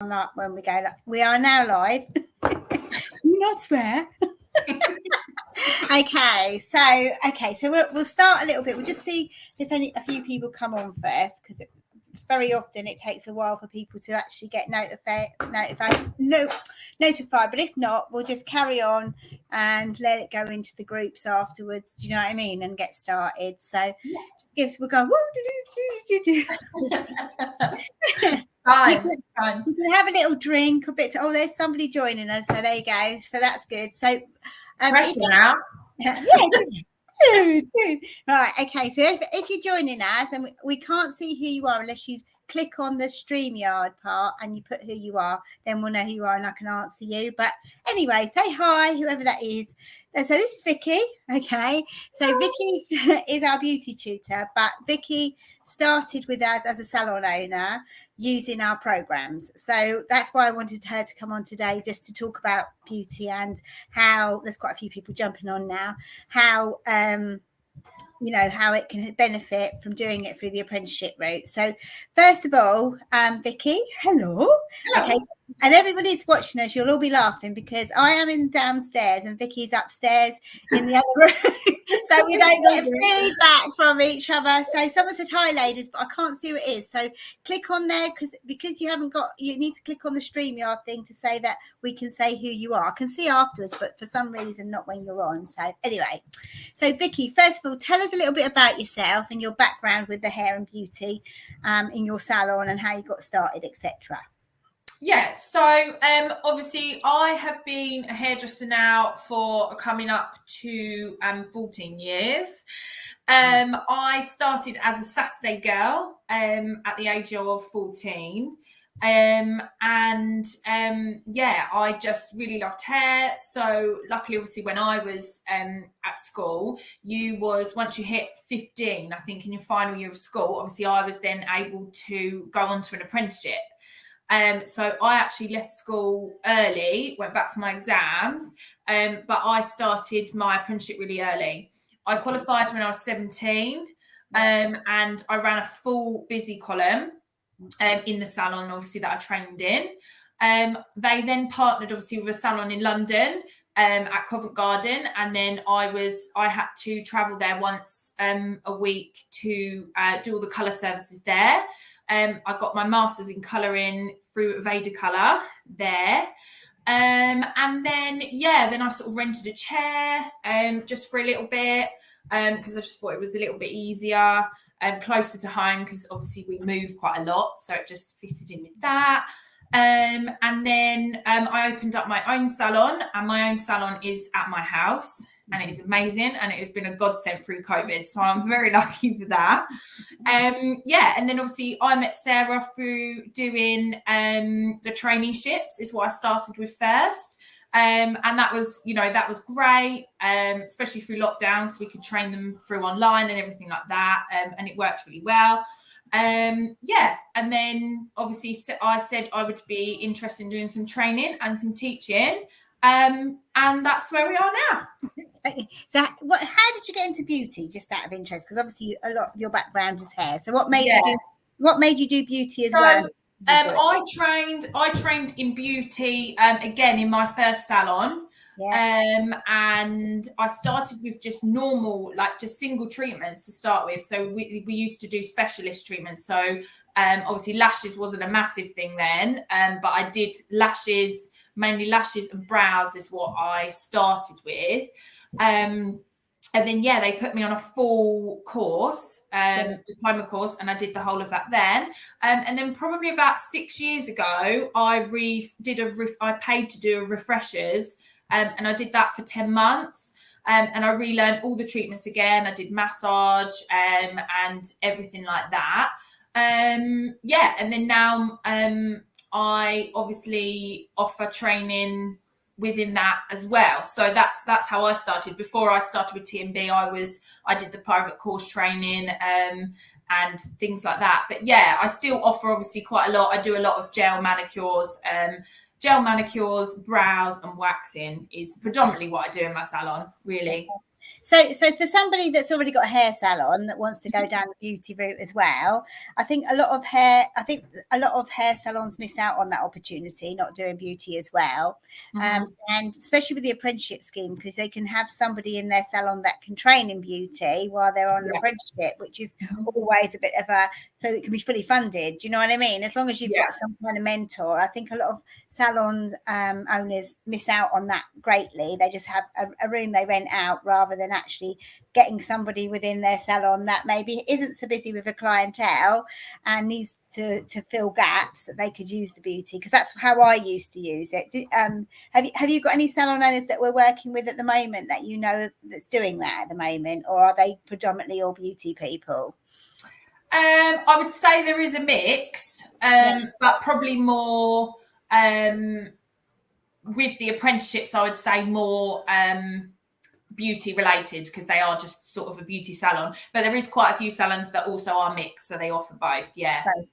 Like when we go, we are now live. You not swear. Okay, so we'll start a little bit. We'll just see if a few people come on first, because it's very often it takes a while for people to actually get notified. But if not, we'll just carry on and let it go into the groups afterwards. Do you know what I mean? And get started. So we'll go. Fine. You can have a little drink, a bit. There's somebody joining us, so there you go. So that's good. So pressure now. Yeah. Right. Okay. So if you're joining us, and we can't see who you are unless you click on the StreamYard part and you put who you are, then we'll know who you are and I can answer you. But anyway, say hi, whoever that is. And so this is Vicky. Okay. So Vicky is our beauty tutor, but Vicky started with us as a salon owner using our programs. So that's why I wanted her to come on today, just to talk about beauty and how there's quite a few people jumping on now, how how it can benefit from doing it through the apprenticeship route. So first of all, Vicky, hello. Okay, and everybody that's watching us, you'll all be laughing because I am in downstairs and Vicky's upstairs in the other room. So we don't get feedback from each other. So someone said hi, ladies, but I can't see who it is. So click on there because you need to click on the StreamYard thing to say that we can say who you are. I can see afterwards, but for some reason not when you're on. So anyway, so Vicky, first of all, tell us a little bit about yourself and your background with the hair and beauty in your salon and how you got started, etc. Yeah, so obviously I have been a hairdresser now for coming up to 14 years. I started as a Saturday girl at the age of 14. I just really loved hair. So luckily, obviously, when I was at school, once you hit 15, I think in your final year of school, obviously I was then able to go on to an apprenticeship. So I actually left school early, went back for my exams, but I started my apprenticeship really early. I qualified when I was 17, and I ran a full busy column in the salon, obviously, that I trained in. They then partnered, obviously, with a salon in London at Covent Garden, and then I had to travel there once a week to do all the colour services there. I got my master's in colouring through Aveda Colour there. And then I sort of rented a chair just for a little bit because I just thought it was a little bit easier and closer to home because obviously we move quite a lot. So it just fitted in with that. And then I opened up my own salon, and my own salon is at my house. And it is amazing, and it has been a godsend through COVID. So I'm very lucky for that. And then obviously I met Sarah through doing the traineeships is what I started with first. And that was great, especially through lockdown, so we could train them through online and everything like that. And it worked really well. And then obviously I said I would be interested in doing some training and some teaching. And that's where we are now. So how did you get into beauty, just out of interest? Because obviously a lot of your background is hair. So what made you do beauty as well? I trained in beauty again in my first salon. And I started with just normal, like just single treatments to start with. So we used to do specialist treatments. So obviously lashes wasn't a massive thing then, but I did lashes, mainly lashes and brows is what I started with. And then they put me on a full course, diploma course, and I did the whole of that then. And then probably about 6 years ago, I paid to do a refreshers, and I did that for 10 months. And I relearned all the treatments again. I did massage and everything like that. And then now I obviously offer training within that as well. So that's how I started. Before I started with TMB, I did the private course training and things like that. But I still offer obviously quite a lot. I do a lot of gel manicures, brows and waxing is predominantly what I do in my salon, really. So for somebody that's already got a hair salon that wants to go down the beauty route as well, I think a lot of hair salons miss out on that opportunity, not doing beauty as well. And especially with the apprenticeship scheme, because they can have somebody in their salon that can train in beauty while they're on an apprenticeship, which is always a bit of so it can be fully funded. Do you know what I mean? As long as you've got some kind of mentor, I think a lot of salon owners miss out on that greatly. They just have a room they rent out rather than actually getting somebody within their salon that maybe isn't so busy with a clientele and needs to fill gaps that they could use the beauty, because that's how I used to use it. Have you got any salon owners that we're working with at the moment that you know that's doing that at the moment, or are they predominantly all beauty people? I would say there is a mix, but probably more with the apprenticeships. I would say more beauty related, because they are just sort of a beauty salon, but there is quite a few salons that also are mixed, so they offer both.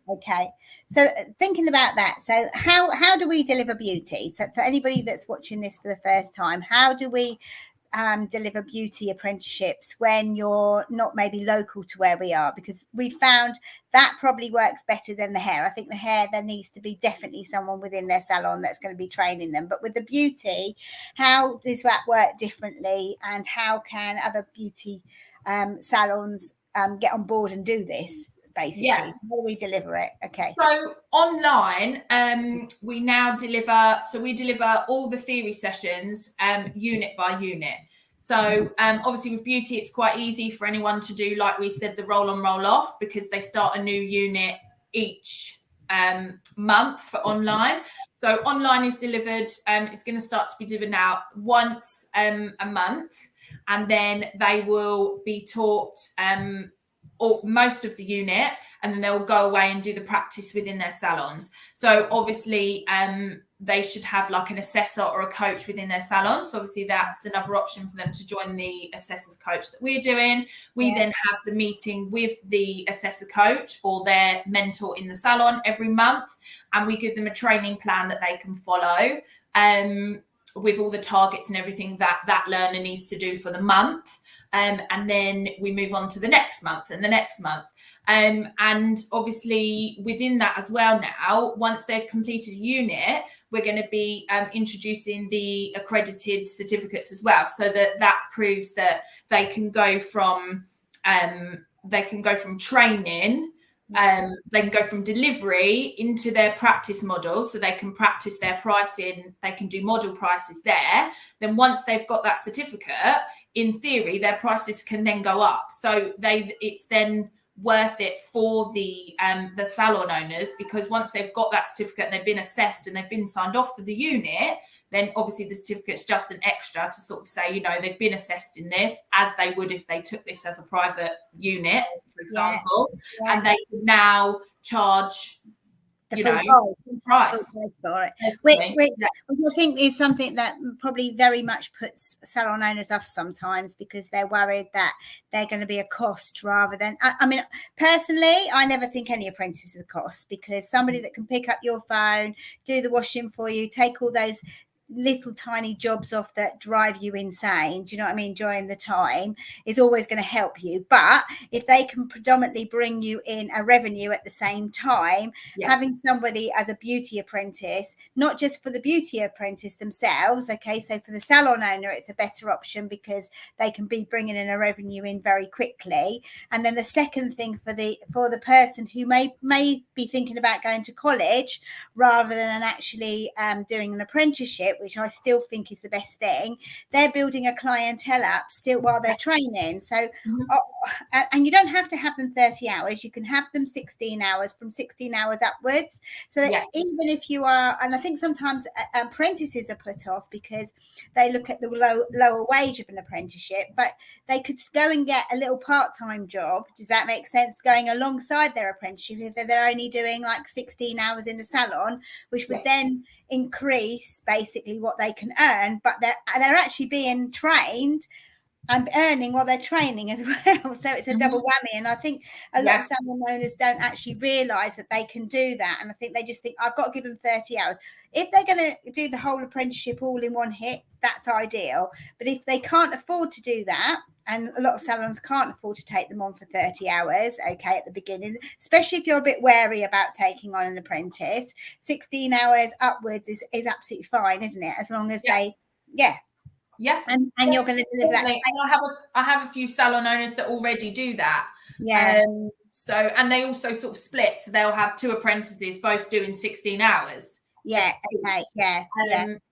Okay, so thinking about that, so how do we deliver beauty? So for anybody that's watching this for the first time, how do we deliver beauty apprenticeships when you're not maybe local to where we are? Because we found that probably works better than the hair. I think the hair, there needs to be definitely someone within their salon that's going to be training them. But with the beauty, how does that work differently, and how can other beauty salons get on board and do this? Basically, how do we deliver it? Okay. So online, we now deliver. So we deliver all the theory sessions, unit by unit. So obviously with beauty, it's quite easy for anyone to do, like we said, the roll on, roll off, because they start a new unit each month for online. So online is delivered. It's going to start to be delivered now once a month, and then they will be taught or most of the unit, and then they'll go away and do the practice within their salons. So obviously they should have like an assessor or a coach within their salon. So obviously that's another option for them to join the assessor's coach that we're doing. We then have the meeting with the assessor coach or their mentor in the salon every month, and we give them a training plan that they can follow with all the targets and everything that learner needs to do for the month. And then we move on to the next month and the next month. And obviously within that as well now, once they've completed a unit, we're going to be introducing the accredited certificates as well, so that proves that they can go from training, they can go from delivery into their practice model, so they can practice their pricing, they can do model prices there. Then once they've got that certificate, in theory, their prices can then go up. So it's then worth it for the salon owners, because once they've got that certificate and they've been assessed and they've been signed off for the unit, then obviously the certificate's just an extra to sort of say, you know, they've been assessed in this, as they would if they took this as a private unit, for example, and they can now charge the price for it, which I think is something that probably very much puts salon owners off sometimes, because they're worried that they're going to be a cost rather than, I mean, personally, I never think any apprentice is a cost, because somebody that can pick up your phone, do the washing for you, take all those little tiny jobs off that drive you insane, do you know what I mean, during the time, is always going to help you. But if they can predominantly bring you in a revenue at the same time, having somebody as a beauty apprentice, not just for the beauty apprentice themselves, okay, so for the salon owner it's a better option because they can be bringing in a revenue in very quickly. And then the second thing for the person who may be thinking about going to college rather than actually doing an apprenticeship, which I still think is the best thing, they're building a clientele up still while they're training. So and you don't have to have them 30 hours, you can have them 16 hours, from 16 hours upwards, so that even if you are, and I think sometimes apprentices are put off because they look at the lower wage of an apprenticeship, but they could go and get a little part-time job, does that make sense, going alongside their apprenticeship if they're only doing like 16 hours in the salon, which would then increase basically what they can earn, but they're actually being trained and earning while they're training as well. So it's a double whammy. And I think a lot of salon owners don't actually realise that they can do that. And I think they just think, I've got to give them 30 hours. If they're going to do the whole apprenticeship all in one hit, that's ideal. But if they can't afford to do that, and a lot of salons can't afford to take them on for 30 hours, okay, at the beginning, especially if you're a bit wary about taking on an apprentice, 16 hours upwards is absolutely fine, isn't it? As long as they, and you're going to deliver that. And I have a few salon owners that already do that. So, and they also sort of split, so they'll have 2 apprentices both doing 16 hours. So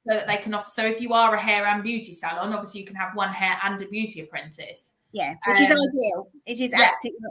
that they can offer. So if you are a hair and beauty salon, obviously you can have one hair and a beauty apprentice. Which is ideal. It is absolutely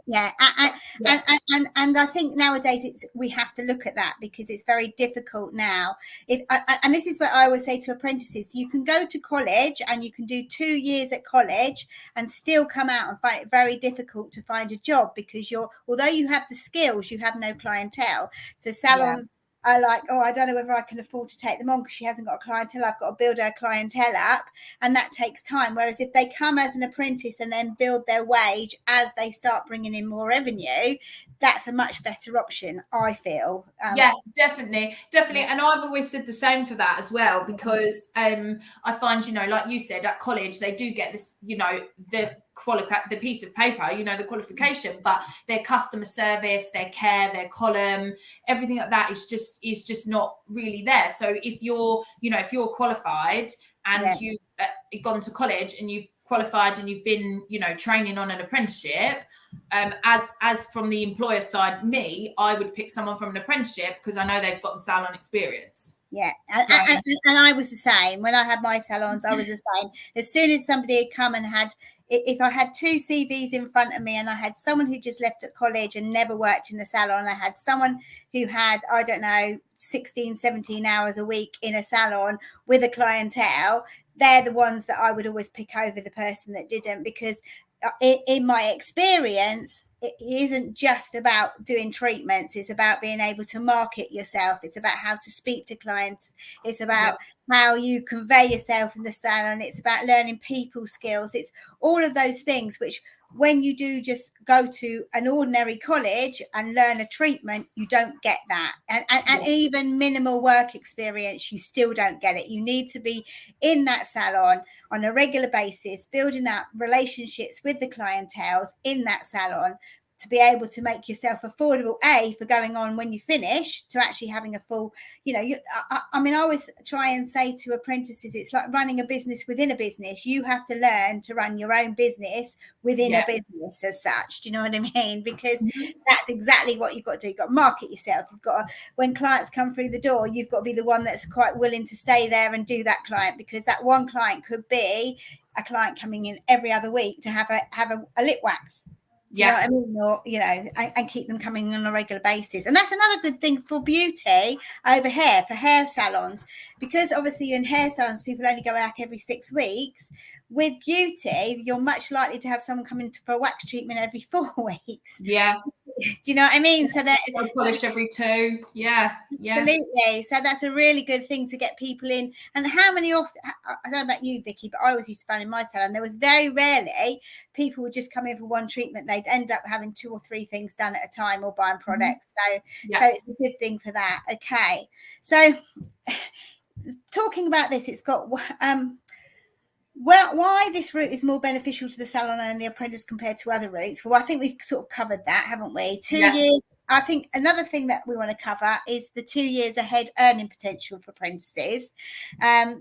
and I think nowadays we have to look at that, because it's very difficult now. And this is what I always say to apprentices: you can go to college and you can do 2 years at college and still come out and find it very difficult to find a job, because although you have the skills, you have no clientele. So salons are like, oh, I don't know whether I can afford to take them on because she hasn't got a clientele. I've got to build her clientele up, and that takes time. Whereas if they come as an apprentice and then build their wage as they start bringing in more revenue, that's a much better option, I feel. Definitely. And I've always said the same for that as well, because I find, like you said, at college they do get this, the piece of paper, the qualification, but their customer service, their care, their column, everything like that is just not really there. So if you're qualified and you've gone to college and you've qualified and you've been training on an apprenticeship, as from the employer side, I would pick someone from an apprenticeship because I know they've got the salon experience. And I was the same when I had my salons. I was the same. As soon as somebody had come and if I had 2 CVs in front of me, and I had someone who just left at college and never worked in a salon, I had someone who had, I don't know, 16, 17 hours a week in a salon with a clientele, they're the ones that I would always pick over the person that didn't, because in my experience, it isn't just about doing treatments. It's about being able to market yourself. It's about how to speak to clients. It's about how you convey yourself in the salon. It's about learning people skills. It's all of those things, which when you do just go to an ordinary college and learn a treatment, you don't get that. And even minimal work experience, you still don't get it. You need to be in that salon on a regular basis, building up relationships with the clientele in that salon, to be able to make yourself affordable, for going on when you finish, to actually having a full, I always try and say to apprentices, it's like running a business within a business. You have to learn to run your own business within a business as such. Do you know what I mean? Because that's exactly what you've got to do. You've got to market yourself. You've got to, when clients come through the door, you've got to be the one that's quite willing to stay there and do that client, because that one client could be a client coming in every other week to have a lip wax. Do you know what I mean? Or, and keep them coming on a regular basis. And that's another good thing for beauty over hair, for hair salons, because obviously in hair salons, people only go back every 6 weeks. With beauty, you're much likely to have someone come in for a wax treatment every 4 weeks. Do you know what I mean? So that polish every 2. Absolutely. So that's a really good thing to get people in. And how many I don't know about you, Vicky, but I always used to find in my salon there was very rarely people would just come in for one treatment. They'd end up having 2 or 3 things done at a time, or buying products. So it's a good thing for that. Okay. So talking about this, it's got why this route is more beneficial to the salon and the apprentice compared to other routes. Well, I think we've sort of covered that, haven't we? 2 years. I think another thing that we want to cover is the 2 years ahead earning potential for apprentices. I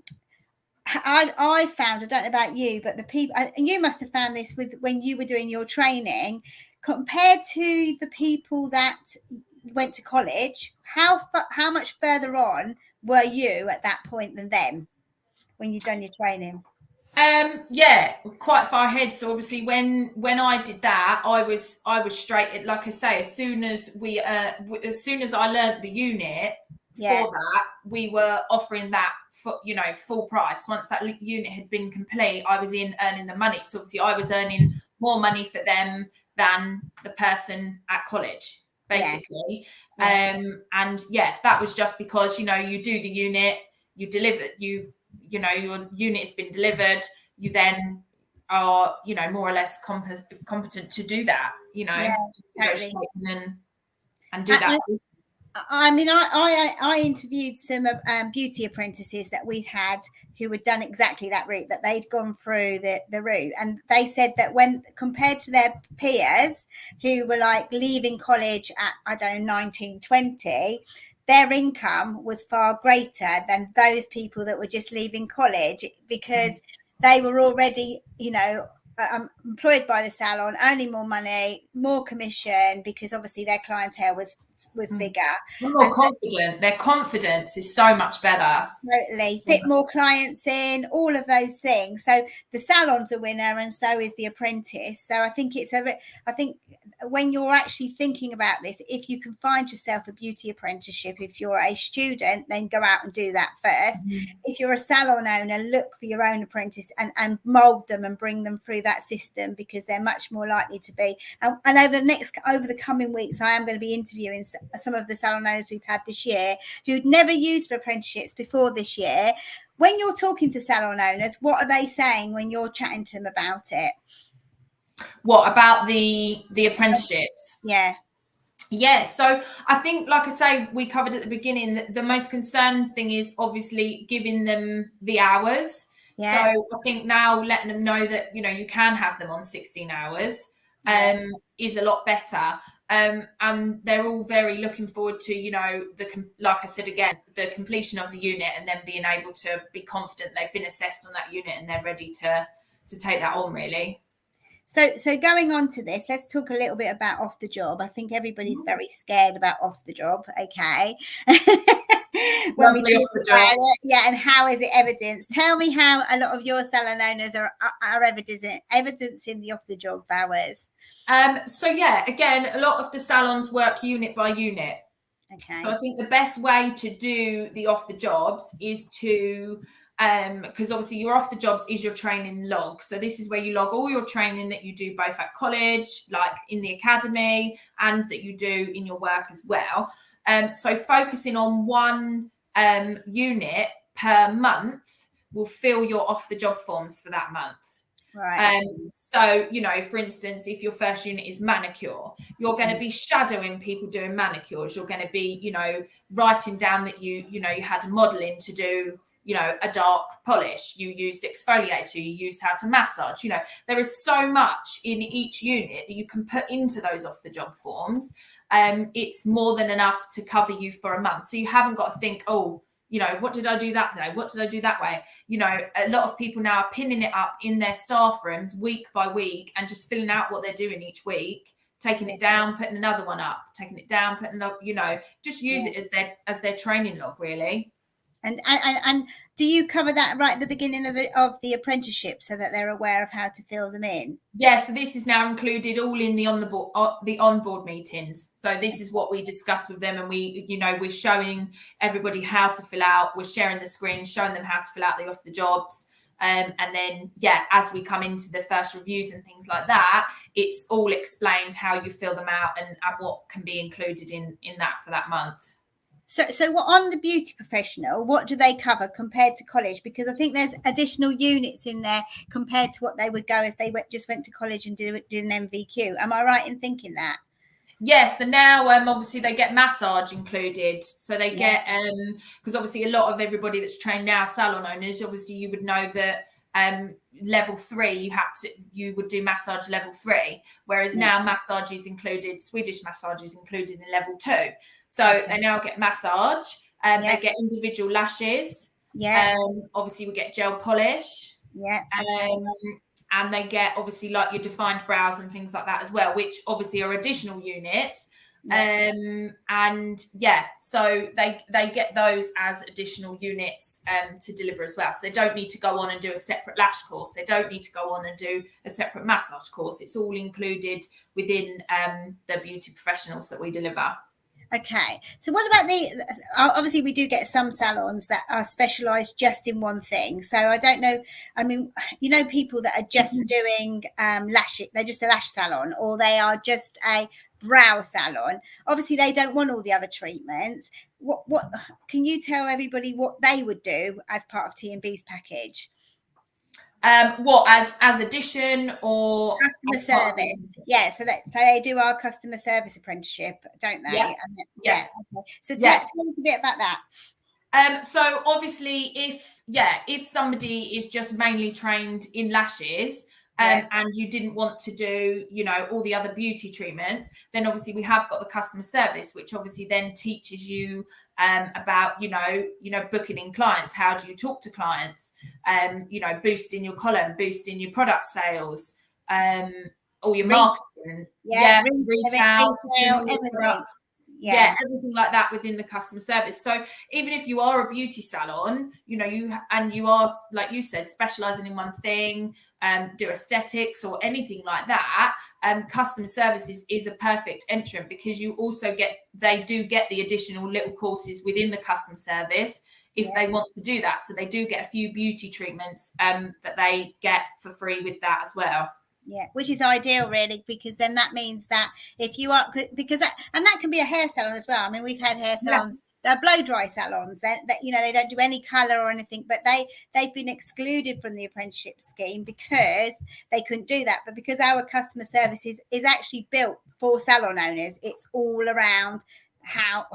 found, I don't know about you, but the people, and you must have found this when you were doing your training, compared to the people that went to college, how much further on were you at that point than them when you'd done your training? Quite far ahead. So obviously when I did that, I was straight, like I say, as soon as I learned the unit for that, we were offering that for full price. Once that unit had been complete, I was earning the money. So obviously I was earning more money for them than the person at college, basically. And that was just because you do the unit, you deliver, your unit has been delivered, you then are, you know, more or less competent to do that, you know, Yeah, to go totally. straight in and do that. I mean, I interviewed some beauty apprentices that we'd had who had done exactly that route, that they'd gone through the route. And they said that when compared to their peers who were like leaving college at, I don't know, 19, 20, their income was far greater than those people that were just leaving college, because they were already, you know, employed by the salon, earning more money, more commission, because obviously their clientele was bigger. They're more confident. Their confidence is so much better. Totally. Fit more clients in, all of those things. So the salon's a winner, and so is the apprentice. So I think I think when you're actually thinking about this, if you can find yourself a beauty apprenticeship, if you're a student, then go out and do that first. If you're a salon owner, look for your own apprentice and mold them and bring them through that system, because they're much more likely to be. And over the coming weeks, I am going to be interviewing some of the salon owners we've had this year who'd never used for apprenticeships before this year. When you're talking to salon owners, what are they saying when you're chatting to them about it? What about the apprenticeships? Yeah, so I think, like I say, we covered at the beginning, the most concerned thing is obviously giving them the hours. So I think now letting them know that, you know, you can have them on 16 hours is a lot better. And they're all very looking forward to, you know, like I said again, the completion of the unit, and then being able to be confident they've been assessed on that unit and they're ready to take that on, really. So going on to this, let's talk a little bit about off the job. I think everybody's very scared about off the job. Okay. When we talk about it, and how is it evidenced? Tell me how a lot of your salon owners are evidencing the off the job hours. So again, a lot of the salons work unit by unit. Okay. So I think the best way to do the off the jobs is to because obviously your off the jobs is your training log. So this is where you log all your training that you do both at college, like in the academy, and that you do in your work as well. So focusing on one unit per month will fill your off the job forms for that month. Right. So, you know, for instance, if your first unit is manicure, you're going to be shadowing people doing manicures. You're going to be, you know, writing down that you had modeling to do, you know, a dark polish. You used exfoliator. You used how to massage. You know, there is so much in each unit that you can put into those off the job forms. It's more than enough to cover you for a month. So you haven't got to think, oh, you know, what did I do that day? What did I do that way? You know, a lot of people now are pinning it up in their staff rooms week by week and just filling out what they're doing each week, taking it down, putting another one up, taking it down, putting another, you know, just use it as their training log, really. And do you cover that right at the beginning of the apprenticeship so that they're aware of how to fill them in? Yeah, so this is now included all in the onboard meetings. So this is what we discuss with them, and we're showing everybody how to fill out. We're sharing the screen, showing them how to fill out the off the jobs. And then, as we come into the first reviews and things like that, it's all explained how you fill them out and what can be included in that for that month. So what on the beauty professional, what do they cover compared to college? Because I think there's additional units in there compared to what they would go if they just went to college and did an MVQ. Am I right in thinking that? Yes, so now obviously they get massage included. So they get because obviously a lot of everybody that's trained now, salon owners, obviously you would know that level 3 you would do massage level 3, whereas now massage is included, Swedish massage is included in level 2. So they now get massage, they get individual lashes. Obviously we get gel polish. And they get obviously like your defined brows and things like that as well, which obviously are additional units. So they get those as additional units to deliver as well. So they don't need to go on and do a separate lash course. They don't need to go on and do a separate massage course. It's all included within the beauty professionals that we deliver. Okay, so what about obviously we do get some salons that are specialised just in one thing. So I don't know, I mean, you know, people that are just doing lashes, they're just a lash salon, or they are just a brow salon. Obviously they don't want all the other treatments. What can you tell everybody what they would do as part of T&B's package? What, as addition or Customer as part of the service? Yeah, so they do our customer service apprenticeship, don't they? Yeah. And Yeah. Okay. So Yeah. tell us a bit about that. So obviously, if somebody is just mainly trained in lashes, and you didn't want to do, all the other beauty treatments, then obviously we have got the customer service, which obviously then teaches you about, booking in clients. How do you talk to clients? Boosting your column, boosting your product sales, all your marketing, retail, pushing all your everything. products. Yeah, everything like that within the customer service. So even if you are a beauty salon, you are, like you said, specializing in one thing, do aesthetics or anything like that, customer services is a perfect entrant, because you also they do get the additional little courses within the customer service if they want to do that. So they do get a few beauty treatments that they get for free with that as well. Yeah, which is ideal, really, because then that means that if you are, and that can be a hair salon as well. I mean, we've had hair salons, they're blow dry salons, that they don't do any color or anything, but they've been excluded from the apprenticeship scheme because they couldn't do that. But because our customer service is actually built for salon owners, it's all around how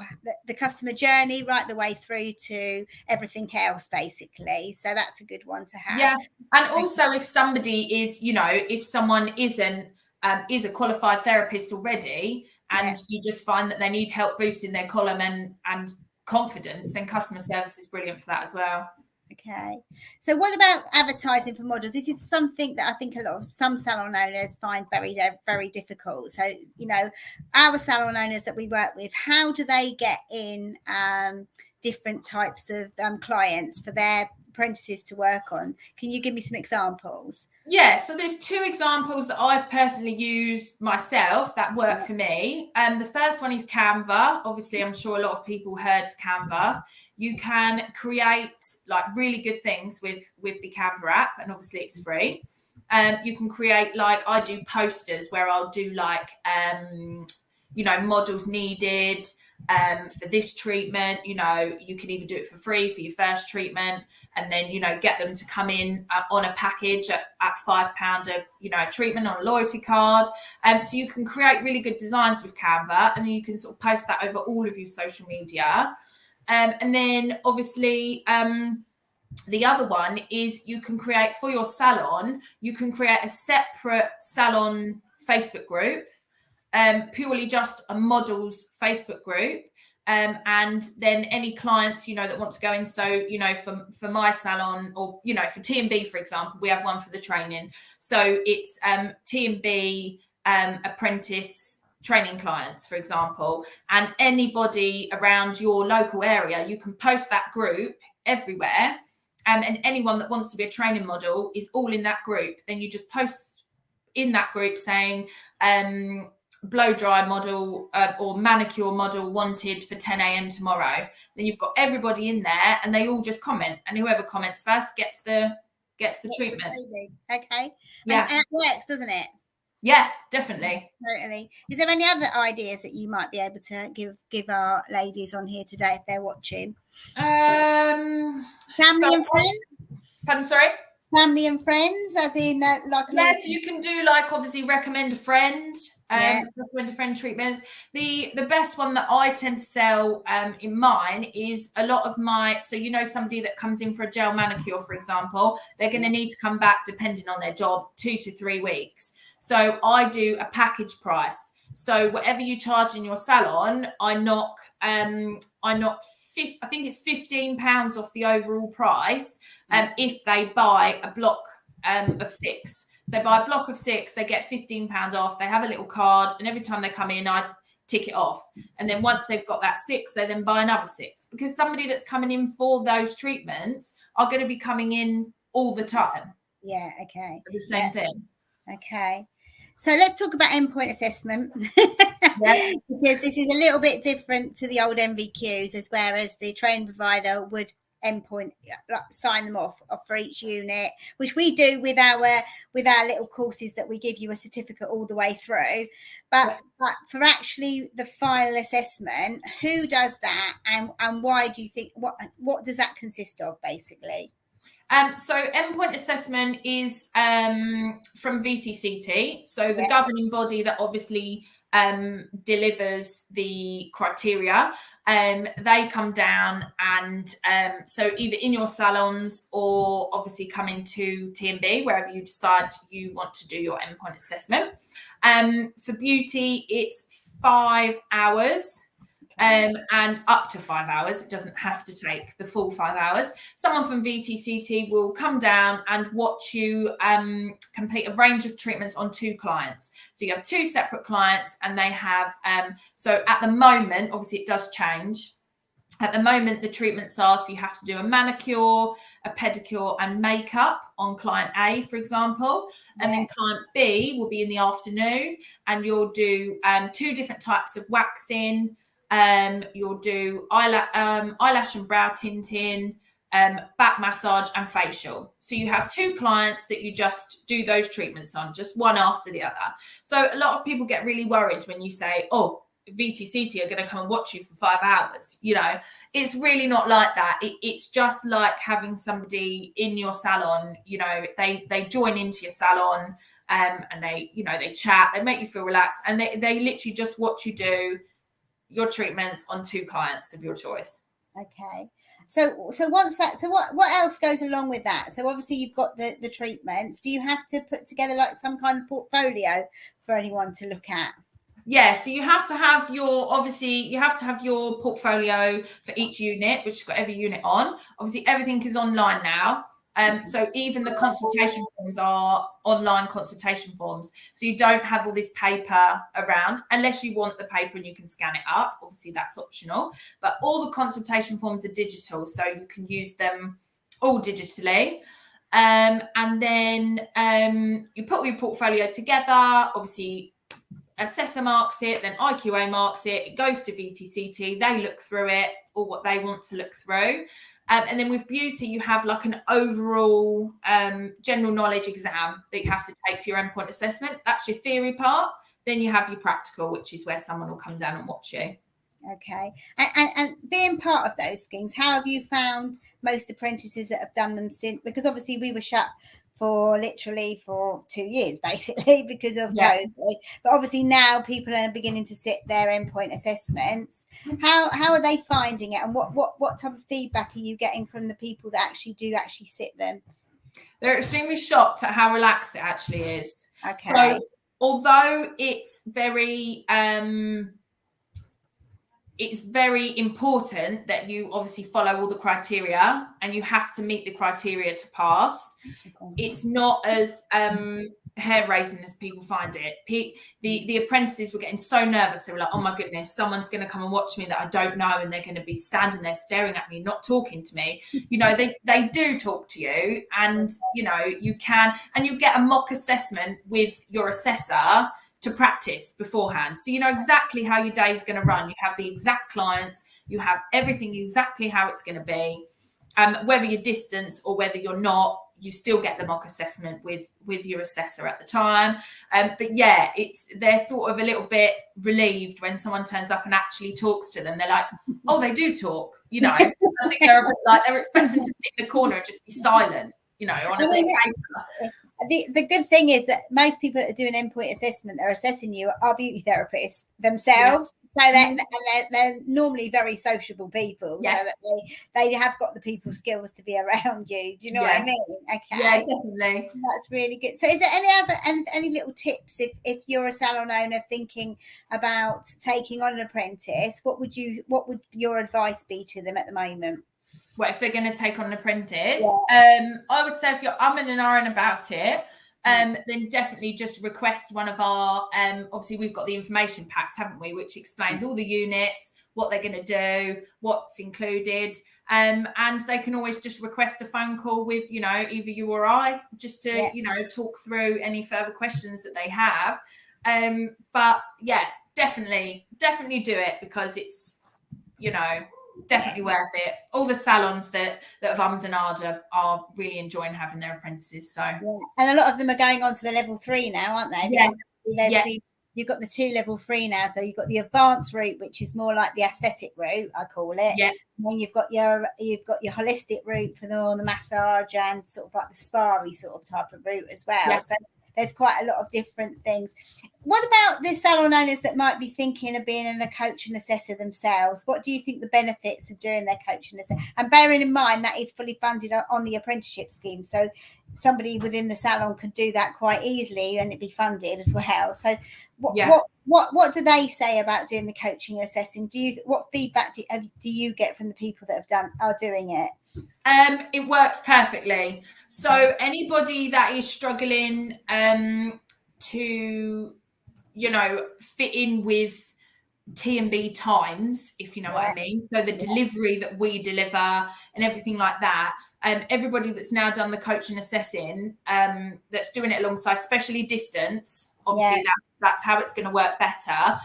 the customer journey right the way through to everything else, basically. So that's a good one to have. Yeah, and also if somebody is, if someone is a qualified therapist already, and you just find that they need help boosting their column and confidence, then customer service is brilliant for that as well. Okay, so what about advertising for models? This is something that I think some salon owners find very, very difficult. So, our salon owners that we work with, how do they get in different types of clients for their apprentices to work on? Can you give me some examples? Yeah, so there's two examples that I've personally used myself that work for me. The first one is Canva. Obviously, I'm sure a lot of people heard Canva. You can create like really good things with the Canva app, and obviously it's free. You can create, like, I do posters where I'll do like models needed for this treatment. You can even do it for free for your first treatment, and then get them to come in on a package at £5 a treatment on a loyalty card. So you can create really good designs with Canva, and then you can sort of post that over all of your social media. And then obviously the other one is you can create for your salon, you can create a separate salon Facebook group, purely just a models Facebook group. And then any clients, that want to go in. So, for my salon, or, for T&B, for example, we have one for the training. So it's T&B apprentice training clients, for example, and anybody around your local area, you can post that group everywhere. And anyone that wants to be a training model is all in that group. Then you just post in that group saying, blow dry model or manicure model wanted for 10 a.m. tomorrow. Then you've got everybody in there, and they all just comment, and whoever comments first gets the treatment. Okay. Yeah, and it works, doesn't it? Yeah, definitely. Totally. Is there any other ideas that you might be able to give our ladies on here today if they're watching? Family and friends. Pardon, sorry. Family and friends, as in like. Yeah, so you can do, like, obviously recommend a friend. Recommend a friend treatments. The best one that I tend to sell in mine is a lot of my, so somebody that comes in for a gel manicure, for example, they're going to need to come back, depending on their job, 2 to 3 weeks. So I do a package price. So whatever you charge in your salon, I knock I think it's £15 off the overall price. If they buy a block of 6. So they buy a block of 6, they get £15 off. They have a little card, and every time they come in, I tick it off. And then once they've got that 6, they then buy another 6, because somebody that's coming in for those treatments are going to be coming in all the time. Yeah, okay. For the same thing. Okay. So let's talk about endpoint assessment, because this is a little bit different to the old MVQs, as whereas the training provider would endpoint, sign them off for each unit, which we do with our little courses that we give you a certificate all the way through. But for actually the final assessment, who does that, and why do you think, what does that consist of, basically? So endpoint assessment is from VTCT, so the governing body that obviously delivers the criteria. They come down and so either in your salons or obviously come into TMB, wherever you decide you want to do your endpoint assessment. For beauty, it's 5 hours. And up to 5 hours. It doesn't have to take the full 5 hours. Someone from VTCT will come down and watch you complete a range of treatments on 2 clients. So you have 2 separate clients, and they have, so at the moment, obviously it does change. At the moment, the treatments are, so you have to do a manicure, a pedicure, and makeup on client A, for example. And then client B will be in the afternoon, and you'll do 2 different types of waxing. You'll do eyelash and brow tinting, back massage, and facial. So you have 2 clients that you just do those treatments on, just one after the other. So a lot of people get really worried when you say, oh, VTCT are going to come and watch you for 5 hours. You know, it's really not like that. It's just like having somebody in your salon. You know, they join into your salon, and they, you know, they chat, they make you feel relaxed, and they literally just watch you do your treatments on 2 clients of your choice. Okay. So once that, so what else goes along with that? So obviously you've got the treatments. Do you have to put together like some kind of portfolio for anyone to look at? Yeah, so you have to have your, obviously you have to have your portfolio for each unit, which has got every unit on. Obviously everything is online now. So even the consultation forms are online consultation forms. So you don't have all this paper around unless you want the paper and you can scan it up. Obviously that's optional, but all the consultation forms are digital, so you can use them all digitally. And then you put all your portfolio together. Obviously assessor marks it, then IQA marks it, it goes to VTCT, they look through it, or what they want to look through. And then with beauty, you have like an overall general knowledge exam that you have to take for your endpoint assessment. That's your theory part. Then you have your practical, which is where someone will come down and watch you. Okay. And being part of those schemes, how have you found most apprentices that have done them since? Because obviously we were shut for 2 years basically because of COVID, but obviously now people are beginning to sit their endpoint assessments. How are they finding it, and what type of feedback are you getting from the people that actually sit them? They're extremely shocked at how relaxed it actually is. Okay. So although it's very important that you obviously follow all the criteria and you have to meet the criteria to pass. It's not as hair-raising as people find it. The apprentices were getting so nervous. They were like, oh my goodness, someone's going to come and watch me that I don't know, and they're going to be standing there staring at me, not talking to me. You know, they do talk to you, and, you know, you can, and you get a mock assessment with your assessor to practice beforehand. So you know exactly how your day is going to run. You have the exact clients, you have everything exactly how it's going to be. Whether you're distance or whether you're not, you still get the mock assessment with your assessor at the time. But yeah, they're sort of a little bit relieved when someone turns up and actually talks to them. They're like, oh, they do talk, you know. I think they're a bit like they're expecting to sit in the corner and just be silent, you know, on a bit of paper. The good thing is that most people that are doing endpoint assessment, they're assessing you, are beauty therapists themselves. Yeah. So they're normally very sociable people. Yeah. So that they have got the people skills to be around you. Do you know what I mean? Okay. Yeah, definitely. That's really good. So is there any little tips if you're a salon owner thinking about taking on an apprentice? What would your advice be to them at the moment? Well, if they're going to take on an apprentice, I would say if you're umming and ahhing about it, then definitely just request one of our, obviously we've got the information packs, haven't we, which explains all the units, what they're going to do, what's included, and they can always just request a phone call with, you know, either you or I, just to, you know, talk through any further questions that they have. But yeah, definitely do it, because it's, you know, definitely worth it. All the salons that have ummed and ahed are really enjoying having their apprentices. So and a lot of them are going on to the level 3 now, aren't they? Yeah. There's you've got the 2 level 3 now. So you've got the advanced route, which is more like the aesthetic route, I call it. Yeah. And then you've got your holistic route for the massage and sort of like the spa-y sort of type of route as well. Yeah. So there's quite a lot of different things. What about the salon owners that might be thinking of being a coach and assessor themselves? What do you think the benefits of doing their coach and assessor? And bearing in mind that is fully funded on the apprenticeship scheme, so somebody within the salon could do that quite easily and it'd be funded as well. So what do they say about doing the coaching and assessing? What feedback do you get from the people that are doing it? It works perfectly. So anybody that is struggling to, fit in with T&B times, if you know what I mean. So the delivery that we deliver and everything like that. Everybody that's now done the coaching assessing, that's doing it alongside, especially distance, obviously that's how it's going to work better.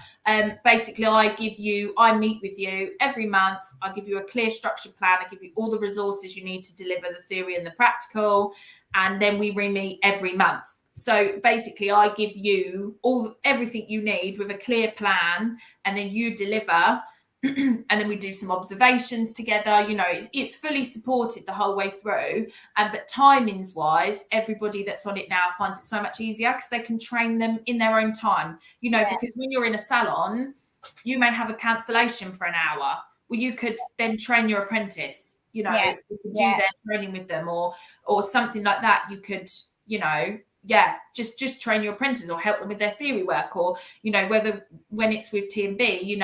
Basically, I meet with you every month. I give you a clear structured plan. I give you all the resources you need to deliver the theory and the practical, and then we re-meet every month. So basically, I give you everything you need with a clear plan, and then you deliver. And then we do some observations together. It's fully supported the whole way through. But timings wise, everybody that's on it now finds it so much easier because they can train them in their own time. Because when you're in a salon, you may have a cancellation for an hour. Well, you could then train your apprentice. You could do their training with them, or something like that. You could, just train your apprentice or help them with their theory work, or whether when it's with T&B,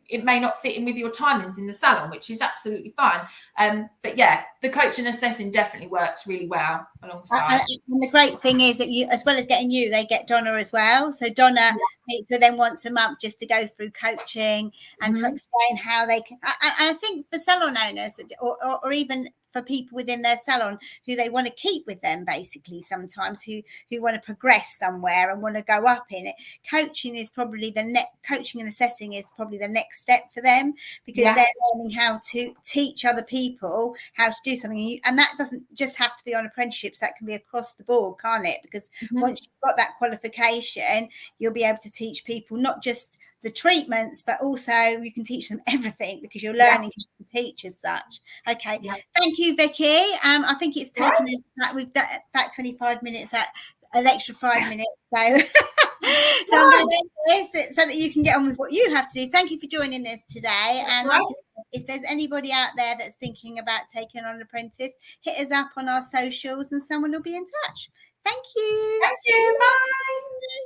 it may not fit in with your timings in the salon, which is absolutely fine. But the coaching assessing definitely works really well alongside. And the great thing is that you, as well as getting you, they get Donna as well. So Donna meets with them once a month just to go through coaching and to explain how they can. And I think for salon owners or even for people within their salon who they want to keep with them, basically, sometimes who want to progress somewhere and want to go up in it, coaching is probably coaching and assessing is probably the next step for them, because they're learning how to teach other people how to do something. And that doesn't just have to be on apprenticeships, that can be across the board, can't it? Because once you've got that qualification, you'll be able to teach people not just the treatments, but also you can teach them everything, because you're learning how to teach as such. Okay. Thank you, Vicky. I think it's taken us back. We've done about 25 minutes, an extra 5 minutes. So, I'm going to do this so that you can get on with what you have to do. Thank you for joining us today. If there's anybody out there that's thinking about taking on an apprentice, hit us up on our socials and someone will be in touch. Thank you. Thank you. Bye.